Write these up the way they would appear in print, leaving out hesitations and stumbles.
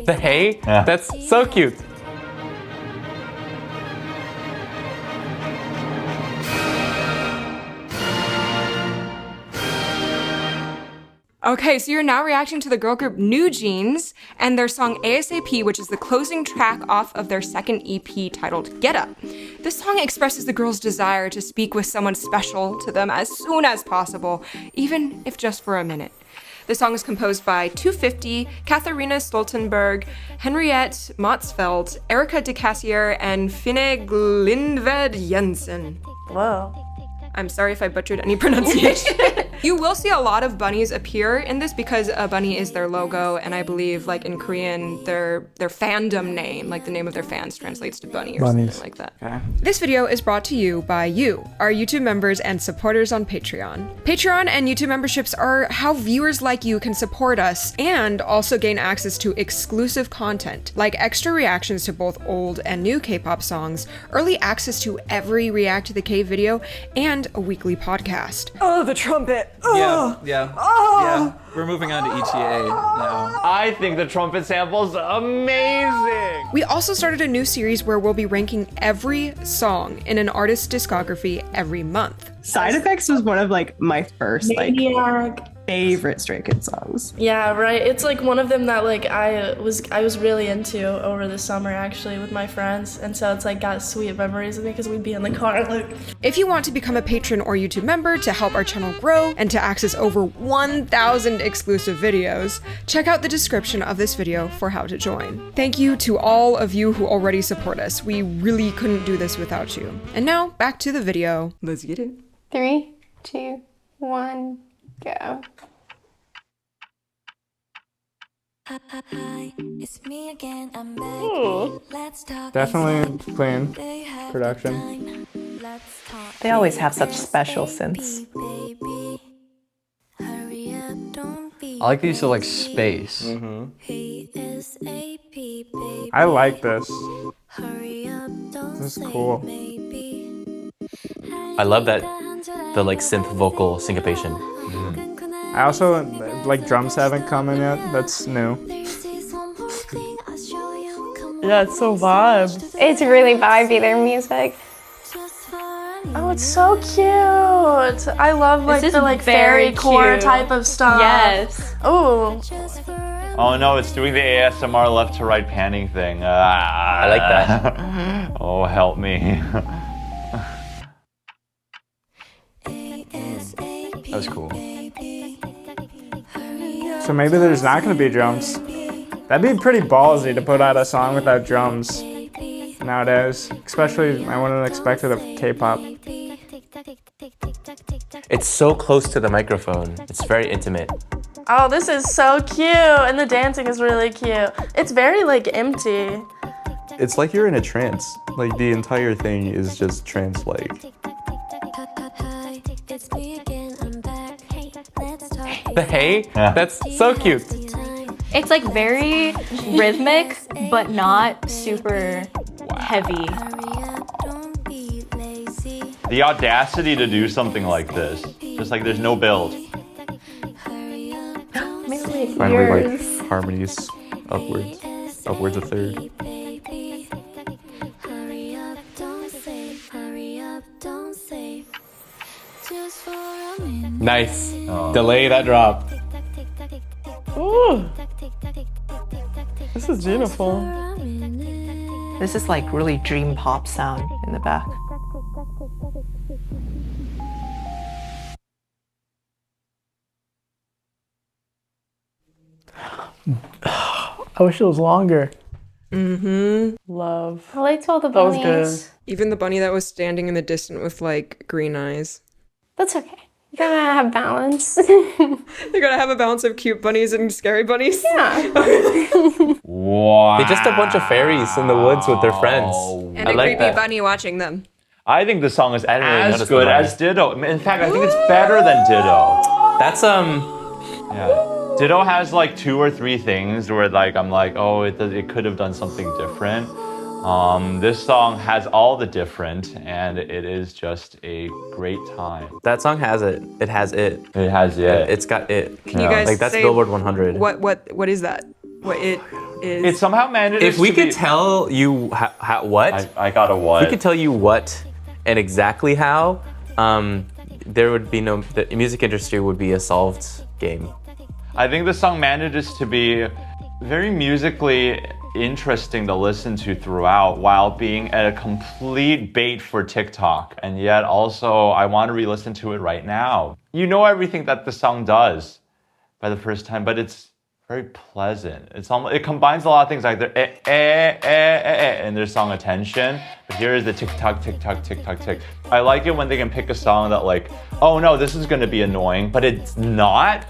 The hey? Yeah. That's so cute. Okay, so you're now reacting to the girl group NewJeans and their song ASAP, which is the closing track off of their second EP titled Get Up. This song expresses the girls' desire to speak with someone special to them as soon as possible, even if just for a minute. The song is composed by 250, Katharina Stoltenberg, Henriette Motzfeldt, Erika de Cassier, and Finne Glindved Jensen. Whoa. I'm sorry if I butchered any pronunciation. You will see a lot of bunnies appear in this because a bunny is their logo, and I believe like in Korean, their fandom name, like the name of their fans translates to bunny or something like that. Okay. This video is brought to you by you, our YouTube members and supporters on Patreon. Patreon and YouTube memberships are how viewers like you can support us and also gain access to exclusive content, like extra reactions to both old and new K-pop songs, early access to every React to the K video, and a weekly podcast. Oh, the trumpet. Yeah. We're moving on to ETA now. I think the trumpet sample's amazing. We also started a new series where we'll be ranking every song in an artist's discography every month. Side Effects was one of like my first favorite Stray Kids songs. Yeah, right. It's like one of them that like I was really into over the summer actually with my friends, and so it's like got sweet memories of me because we'd be in the car like. If you want to become a patron or YouTube member to help our channel grow and to access over 1,000 exclusive videos, check out the description of this video for how to join. Thank you to all of you who already support us. We really couldn't do this without you. And now back to the video. Let's get it. 3, 2, 1, go. Hi, it's me again, I'm back. Let's talk. Definitely clean production. They always have such special synths. I like these to like space. I like this. This is cool. I love that the like synth vocal syncopation. I also like drums haven't come in yet. That's new. Yeah, it's so vibes. It's really vibey, their music. Oh, it's so cute. I love like the like fairy core type of stuff. Yes. Oh. Oh no, it's doing the ASMR left to right panning thing. I like that. Oh, help me. That was cool. So maybe there's not going to be drums. That'd be pretty ballsy to put out a song without drums nowadays. Especially, I wouldn't expect it of K-pop. It's so close to the microphone. It's very intimate. Oh, this is so cute, and the dancing is really cute. It's very like empty. It's like you're in a trance. Like the entire thing is just trance-like. The hey? Yeah. That's so cute. It's like very rhythmic, but not super heavy. The audacity to do something like this. Just like there's no build. Finally, like harmonies upwards a third. Nice. Delay that drop. Ooh. This is beautiful. This is like really dream pop sound in the back. I wish it was longer. Love. I liked all the That was bunnies. good. Even the bunny that was standing in the distance with like green eyes. That's okay. You gotta have balance. They gotta have a balance of cute bunnies and scary bunnies. Yeah. Wow. They're just a bunch of fairies in the woods with their friends. And I a like creepy that. bunny watching them. I think the song is as notice good the bunny. as Ditto. In fact, I think it's better than Ditto. That's Yeah. Ditto has like 2 or 3 things where like I'm like, oh, it could have done something different. This song has all the different, and it is just a great time. that song has it. It has it. It has it. It's got it. Can you guys like that's say Billboard 100. What is that? what it is. It somehow manages If we to could be... tell you what, I got a what. If we could tell you what and exactly how, there would be no, the music industry would be a solved game. I think the song manages to be very musically interesting to listen to throughout while being a complete bait for TikTok. And yet also, I want to re-listen to it right now. You know everything that the song does by the first time, but it's very pleasant. It combines a lot of things like the in their song Attention, but here is the tick-tock, tick-tock, tick-tock, tick. I like it when they can pick a song that like, oh no, this is gonna be annoying, but it's not.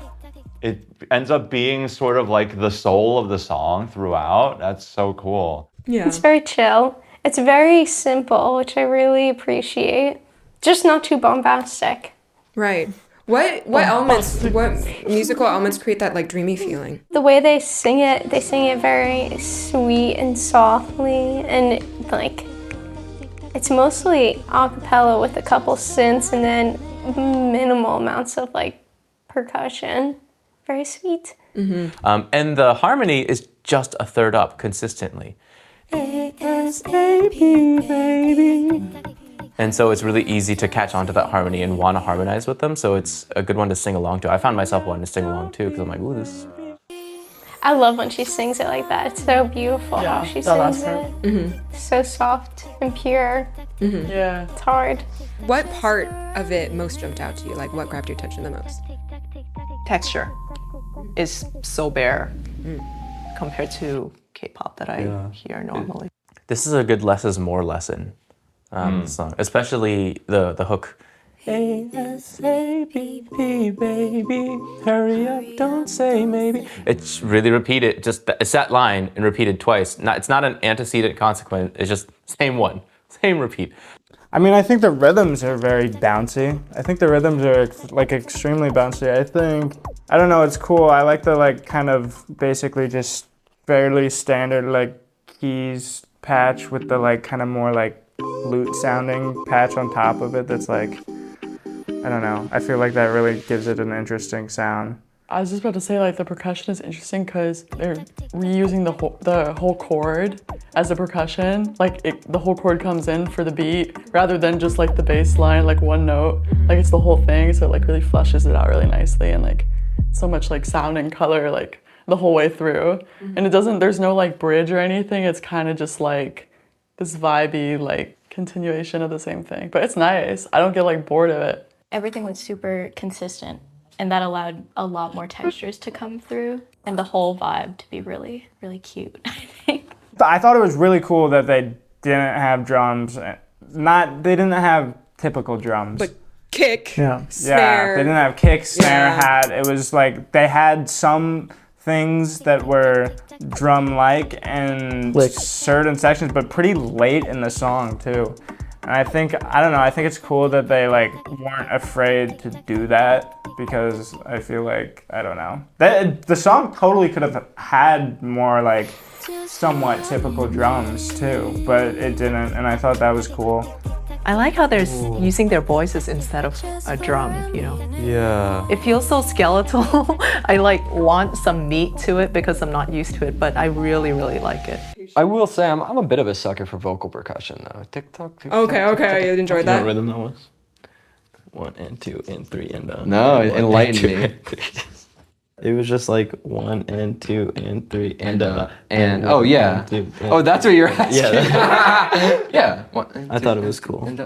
It ends up being sort of like the soul of the song throughout. That's so cool. Yeah. It's very chill. It's very simple, which I really appreciate. Just not too bombastic. Right. What musical elements create that like dreamy feeling? The way they sing it very sweet and softly, and like it's mostly a cappella with a couple synths and then minimal amounts of like percussion. Very sweet. Mm-hmm. And the harmony is just a third up consistently. A-S-A-P, baby. And so it's really easy to catch on to that harmony and want to harmonize with them. So it's a good one to sing along to. I found myself wanting to sing along too because I'm like, ooh, this. I love when she sings it like that. It's so beautiful how she sings it. Mm-hmm. So soft and pure. Mm-hmm. Yeah. It's hard. What part of it most jumped out to you? Like what grabbed your attention the most? Texture is so bare compared to K-pop that I hear normally. This is a good less is more lesson song, especially the hook. A-S-A-P-P, baby, hurry up, don't say maybe. It's really repeated, it's that line and repeated twice. It's not an antecedent consequent, it's just same one, same repeat. I mean, I think the rhythms are very bouncy. I think the rhythms are like extremely bouncy. I don't know, it's cool. I like the like kind of basically just fairly standard like keys patch with the like kind of more like lute sounding patch on top of it that's like, I don't know. I feel like that really gives it an interesting sound. I was just about to say, like, the percussion is interesting because they're reusing the whole chord as a percussion. Like, the whole chord comes in for the beat rather than just, like, the bass line, like, one note. Like, it's the whole thing, so it, like, really fleshes it out really nicely and, like, so much, like, sound and color, like, the whole way through. And there's no, like, bridge or anything. It's kind of just, like, this vibey, like, continuation of the same thing. But it's nice. I don't get, like, bored of it. Everything was super consistent. And that allowed a lot more textures to come through and the whole vibe to be really, really cute, I think. I thought it was really cool that they didn't have drums. They didn't have typical drums. But kick, snare. Yeah, they didn't have kick, snare, hat. It was like they had some things that were drum-like and certain sections, but pretty late in the song too. And I think it's cool that they like weren't afraid to do that because I feel like, I don't know. The song totally could have had more like somewhat typical drums too, but it didn't, and I thought that was cool. I like how they're using their voices instead of a drum, you know? Yeah. It feels so skeletal. I like want some meat to it because I'm not used to it, but I really, really like it. I will say I'm a bit of a sucker for vocal percussion though. Tick-tock, tick-tock. Okay, you enjoyed that? What rhythm that was? 1 and 2 and 3 and No, enlighten me. It was just like 1 and 2 and 3 and oh yeah. And 2, oh, that's what you're asking. Yeah. Yeah. I thought it was cool.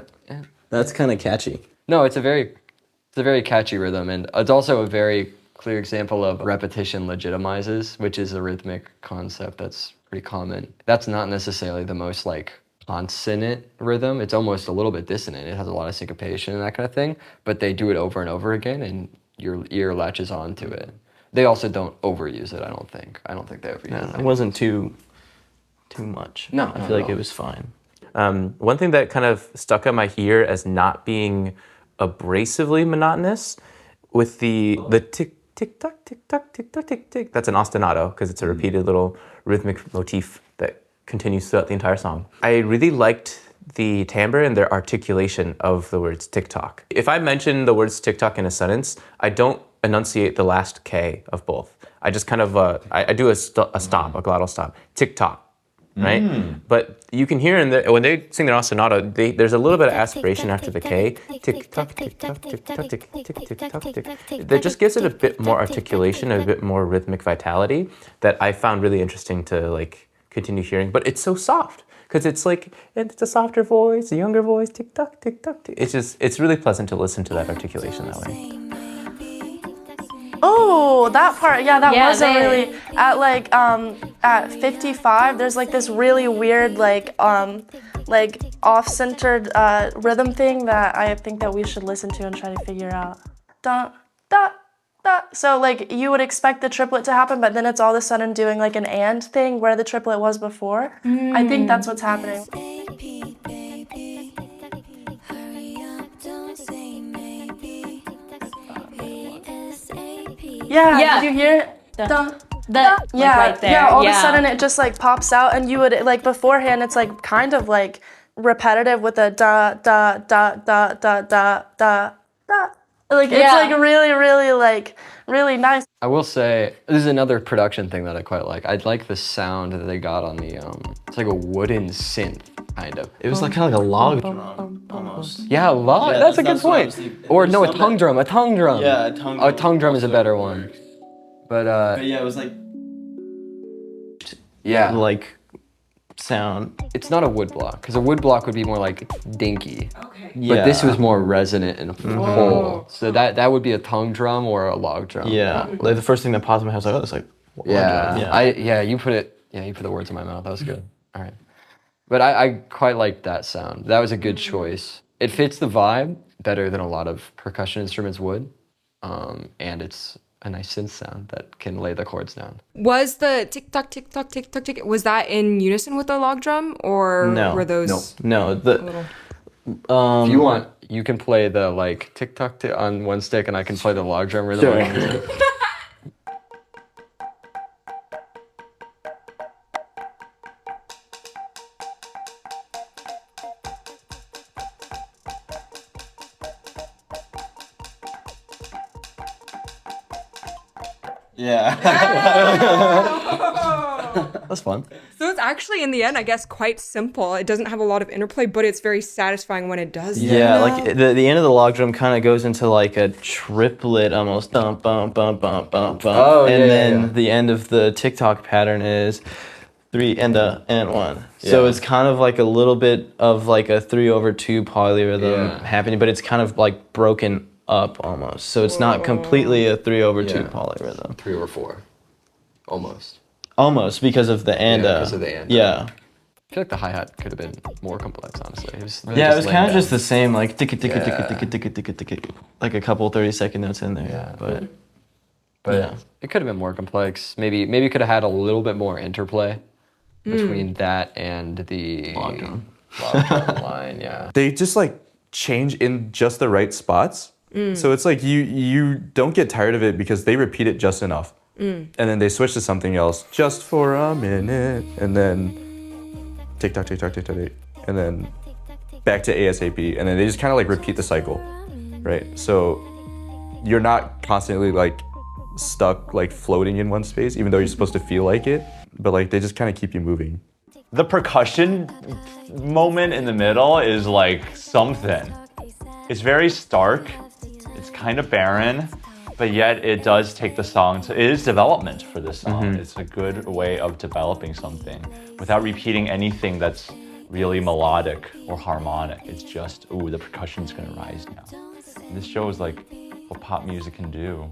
That's kind of catchy. No, it's a very catchy rhythm, and it's also a very clear example of repetition legitimizes, which is a rhythmic concept that's pretty common. That's not necessarily the most like consonant rhythm. It's almost a little bit dissonant. It has a lot of syncopation and that kind of thing, but they do it over and over again, and your ear latches on to it. They also don't overuse it, I don't think. I don't think they overuse it. It wasn't too much. No, I feel like it was fine. One thing that kind of stuck in my ear as not being abrasively monotonous with the tick, tick, tock, tick, tock, tick, tock, tick, tick. That's an ostinato because it's a repeated little rhythmic motif that continues throughout the entire song. I really liked the timbre and their articulation of the words TikTok. If I mention the words TikTok in a sentence, I don't enunciate the last K of both. I just kind of, I do a stop, a glottal stop. Tick-tock. Right? But you can hear when they sing their ostinato, there's a little bit of aspiration after the K. Tick tock, tick tock, tick tock, tick tick tick tock, tick. That just gives it a bit more articulation, a bit more rhythmic vitality that I found really interesting to like continue hearing. But it's so soft because it's like it's a softer voice, a younger voice, tick tock, tick tock, tick. It's really pleasant to listen to that articulation that way. Oh, that part, yeah, that wasn't really at 55. There's like this really weird like off-centered rhythm thing that I think that we should listen to and try to figure out. Da da da. So like you would expect the triplet to happen, but then it's all of a sudden doing like an and thing where the triplet was before. I think that's what's happening. Yeah, did you hear it? Right there. Yeah, all of a sudden it just like pops out, and you would like beforehand it's like kind of like repetitive with a da da da da da da da da. Like it's like really nice. I will say this is another production thing that I quite like. I like the sound that they got on the it's like a wooden synth kind of. It was like kind of like a log drum almost. Yeah, a log. Yeah, that's a good point. Or no, a tongue drum. A tongue drum. Yeah, a tongue drum. A tongue drum is a better one. But yeah, it was like like sound. It's not a wood block because a wood block would be more like dinky. Okay. But this was more resonant and full. So that would be a tongue drum or a log drum. Yeah, like the first thing that popped in my head was like, oh, it's like log drum. You put the words in my mouth. That was good. All right. But I quite liked that sound. That was a good choice. It fits the vibe better than a lot of percussion instruments would. And it's a nice synth sound that can lay the chords down. Was the tick tock, tick tock, tick tock, tick, was that in unison with the log drum, or were those? No. If you want, you can play the like tick tock on one stick, and I can play the log drum rhythm. Sure. Yeah. That's fun. So it's actually, in the end, I guess, quite simple. It doesn't have a lot of interplay, but it's very satisfying when it does. Yeah, like the end of the log drum kind of goes into like a triplet almost. Bum, bum, bum, bum, bum, bum. Oh, and then the end of the TikTok pattern is 3 and 1. So it's kind of like a little bit of like a 3/2 polyrhythm happening, but it's kind of like broken up almost. So it's not completely a 3/2 polyrhythm. 3/4. Almost. Almost because of the and. Because of the and. Yeah. I feel like the hi-hat could have been more complex, honestly. It was It was kind of just the same, like tick tick tick tick tick tick tick, like a couple 30-second notes in there. Yeah. But it could have been more complex. Maybe could have had a little bit more interplay between that and the log drum line. Yeah. They just like change in just the right spots. So it's like you don't get tired of it because they repeat it just enough. And then they switch to something else just for a minute, and then tick tock, tick tock, tick tock, tick, and then back to ASAP, and then they just kind of like repeat the cycle, right? So you're not constantly like stuck like floating in one space, even though you're supposed to feel like it, but like they just kind of keep you moving. The percussion moment in the middle is like something. It's very stark. It's kind of barren, but yet it does take the song to, it is development for this song. It's a good way of developing something without repeating anything that's really melodic or harmonic. It's just, ooh, the percussion's gonna rise now. And this shows like what pop music can do.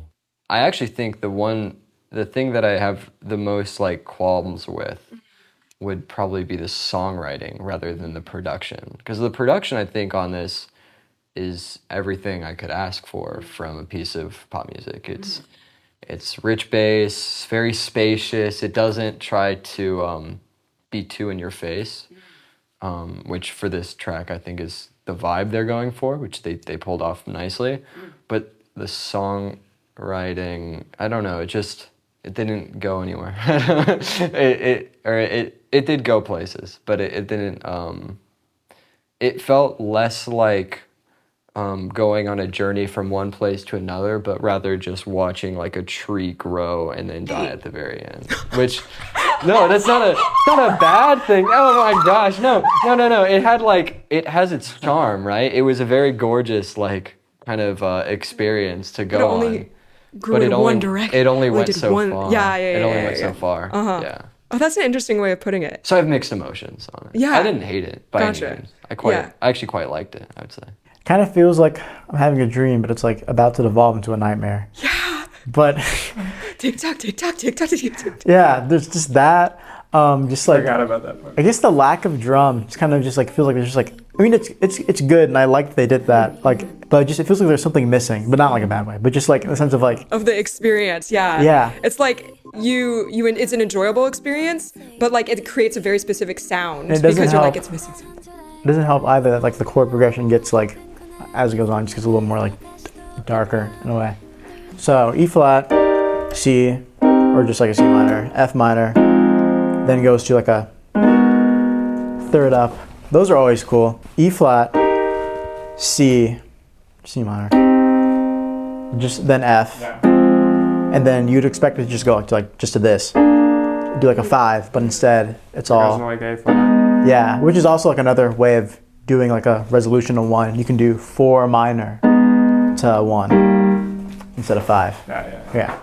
I actually think the thing that I have the most like qualms with would probably be the songwriting rather than the production. Because the production, I think, on this is everything I could ask for from a piece of pop music. It's rich bass, very spacious. It doesn't try to be too in your face, which for this track I think is the vibe they're going for, which they pulled off nicely. But the songwriting, I don't know, it didn't go anywhere. It did go places, but it didn't. It felt less like going on a journey from one place to another, but rather just watching like a tree grow and then die at the very end. Which, no, that's not a bad thing. Oh my gosh, no. It has its charm, right? It was a very gorgeous like kind of experience to go on. Grew in one direction. It only went so far. Yeah. It only went so far. Yeah. Oh, that's an interesting way of putting it. So I have mixed emotions on it. Yeah. I didn't hate it by any means. I actually quite liked it, I would say. Kind of feels like I'm having a dream, but it's like about to devolve into a nightmare. Yeah. But tick tock, tick tock, tick tock, tick tock. Yeah, there's just that. Just like Forgot about that part. I guess the lack of drum just kind of just like feels like there's just like I mean it's good and I like that they did that like but just it feels like there's something missing, but not like a bad way, but just like in the sense of like of the experience. Yeah. It's like it's an enjoyable experience, but like it creates a very specific sound because you're like it's missing something. It doesn't help either that like the chord progression gets like as it goes on just gets a little more like darker in a way. So E flat, C, or just like a C minor, F minor, then goes to like a third up. Those are always cool. E flat, C, C minor, just then F, and then you'd expect it to just go to like just to this, do like a 5, but instead it's all like A flat. Yeah, which is also like another way of doing like a resolution to 1. You can do 4 minor to 1 instead of 5. Yeah.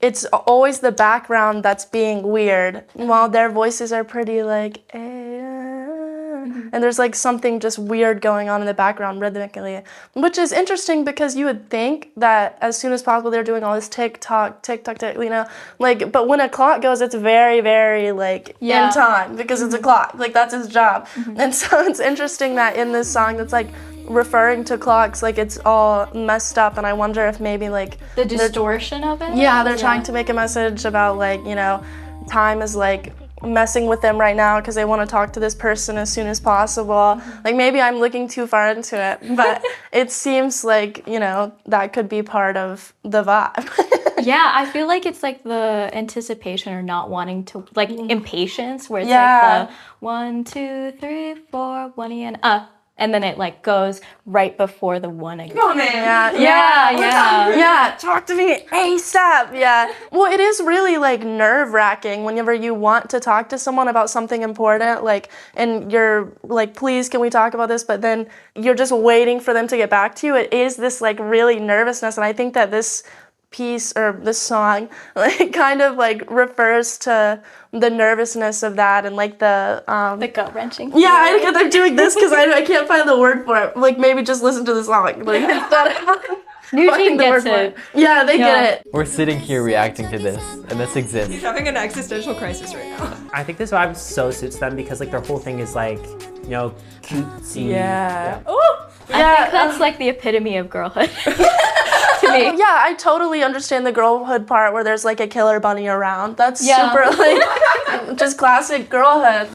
It's always the background that's being weird, while their voices are pretty like, and there's like something just weird going on in the background rhythmically, which is interesting because you would think that as soon as possible they're doing all this tick tock, you know, like, but when a clock goes, it's very, very like in time because it's a clock, like that's its job. And so it's interesting that in this song that's like referring to clocks, like it's all messed up, and I wonder if maybe like the distortion of it. Yeah, they're trying to make a message about like, you know, time is like messing with them right now because they want to talk to this person as soon as possible. Like maybe I'm looking too far into it, but it seems like, you know, that could be part of the vibe. Yeah, I feel like it's like the anticipation or not wanting to, like impatience, where it's like the 1, 2, 3, 4, 1 and then it like goes right before the 1 again. Oh man, yeah. Talk to me ASAP. Yeah. Well, it is really like nerve-wracking whenever you want to talk to someone about something important, like, and you're like, please, can we talk about this? But then you're just waiting for them to get back to you. It is this like really nervousness, and I think that this piece or this song like kind of like refers to the nervousness of that and like the gut-wrenching. Yeah, I'm doing this because I can't find the word for it. Like maybe just listen to the song. Like instead of NewJeans gets it. Yeah, they get it. We're sitting here reacting to this, and this exists. He's having an existential crisis right now. I think this vibe so suits them because like their whole thing is like, you know, cutesy. Yeah. Oh, I think that's like the epitome of girlhood. To me. Yeah, I totally understand the girlhood part where there's like a killer bunny around. That's super like just classic girlhood.